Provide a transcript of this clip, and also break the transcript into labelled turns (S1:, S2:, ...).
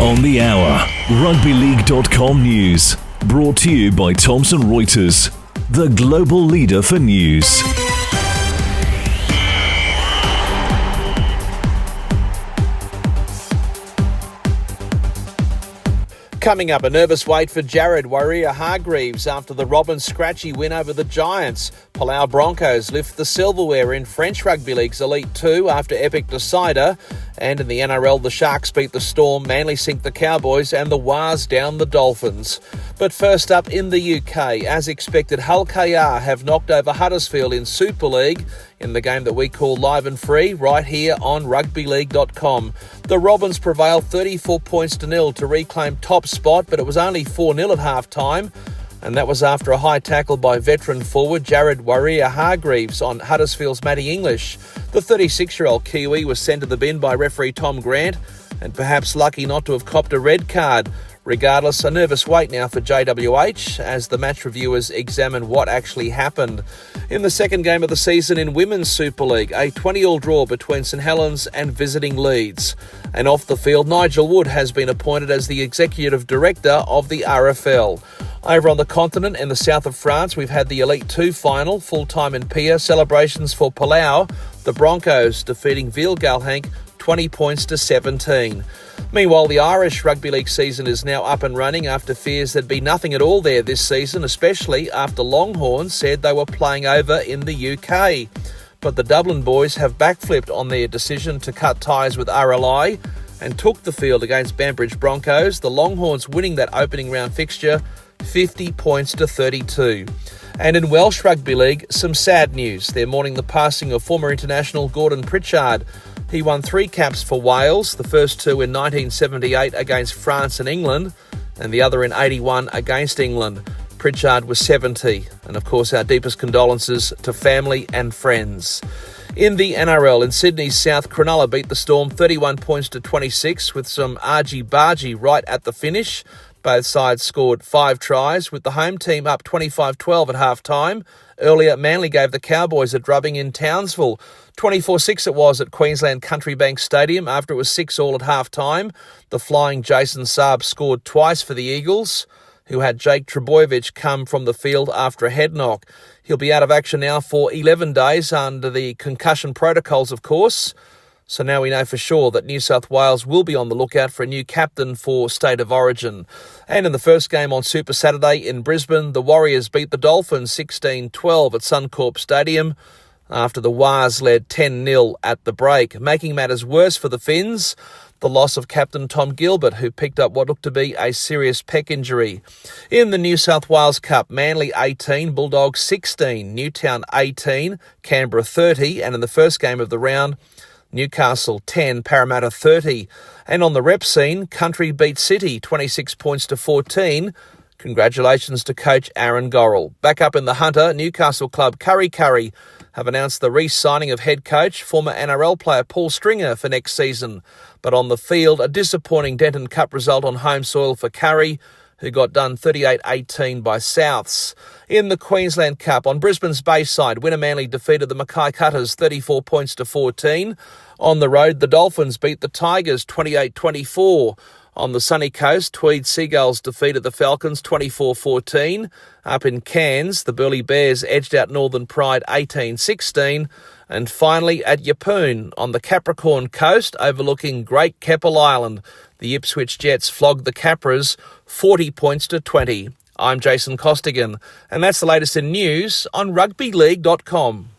S1: On the hour, rugbyleague.com news. Brought to you by Thomson Reuters, the global leader for news.
S2: Coming up, a nervous wait for Jared Waerea-Hargreaves after the Robins scratchy win over the Giants. Palau Broncos lift the silverware in French Rugby League's Elite 2 after epic decider. And in the NRL, the Sharks beat the Storm, Manly sink the Cowboys, and the Wars down the Dolphins. But first up, in the UK, as expected, Hull KR have knocked over Huddersfield in Super League in the game that we call Live and Free, right here on rugbyleague.com. The Robins prevailed 34 points to nil to reclaim top spot, but it was only 4-0 at half-time. And that was after a high tackle by veteran forward Jared Waerea-Hargreaves on Huddersfield's Matty English. The 36-year-old Kiwi was sent to the bin by referee Tom Grant, and perhaps lucky not to have copped a red card. Regardless, a nervous wait now for JWH as the match reviewers examine what actually happened. In the second game of the season in Women's Super League, a 20-all draw between St Helens and visiting Leeds. And off the field, Nigel Wood has been appointed as the Executive Director of the RFL. Over on the continent, in the south of France, we've had the Elite 2 final, full-time in Pia, celebrations for Palau, the Broncos defeating Vielgalhank 20 points to 17. Meanwhile, the Irish Rugby League season is now up and running after fears there'd be nothing at all there this season, especially after Longhorns said they were playing over in the UK. But the Dublin boys have backflipped on their decision to cut ties with RLI and took the field against Banbridge Broncos, the Longhorns winning that opening round fixture 50 points to 32. And in Welsh Rugby League, some sad news. They're mourning the passing of former international Gordon Pritchard. He won 3 caps for Wales, the first 2 in 1978 against France and England, and the other in 81 against England. Pritchard was 70, and of course our deepest condolences to family and friends. In the NRL, in Sydney's South, Cronulla beat the Storm 31 points to 26 with some argy-bargy right at the finish. Both sides scored 5 tries, with the home team up 25-12 at half-time. Earlier, Manly gave the Cowboys a drubbing in Townsville. 24-6 it was at Queensland Country Bank Stadium after it was 6-all at half-time. The flying Jason Saab scored twice for the Eagles, who had Jake Trebojevic come from the field after a head knock. He'll be out of action now for 11 days under the concussion protocols, of course. So now we know for sure that New South Wales will be on the lookout for a new captain for State of Origin. And in the first game on Super Saturday in Brisbane, the Warriors beat the Dolphins 16-12 at Suncorp Stadium after the Wars led 10-0 at the break. Making matters worse for the Finns, the loss of captain Tom Gilbert, who picked up what looked to be a serious pec injury. In the New South Wales Cup, Manly 18, Bulldogs 16, Newtown 18, Canberra 30, and in the first game of the round, Newcastle 10, Parramatta 30. And on the rep scene, Country beat City 26 points to 14. Congratulations to coach Aaron Gorrell. Back up in the Hunter, Newcastle club Curry have announced the re-signing of head coach, former NRL player Paul Stringer for next season. But on the field, a disappointing Denton Cup result on home soil for Curry, who got done 38-18 by Souths. In the Queensland Cup, on Brisbane's Bayside, Winner Manly defeated the Mackay Cutters 34 points to 14. On the road, the Dolphins beat the Tigers 28-24. On the sunny coast, Tweed Seagulls defeated the Falcons 24-14. Up in Cairns, the Burleigh Bears edged out Northern Pride 18-16. And finally, at Yeppoon, on the Capricorn coast, overlooking Great Keppel Island, the Ipswich Jets flogged the Capras 40 points to 20. I'm Jason Costigan, and that's the latest in news on rugbyleague.com.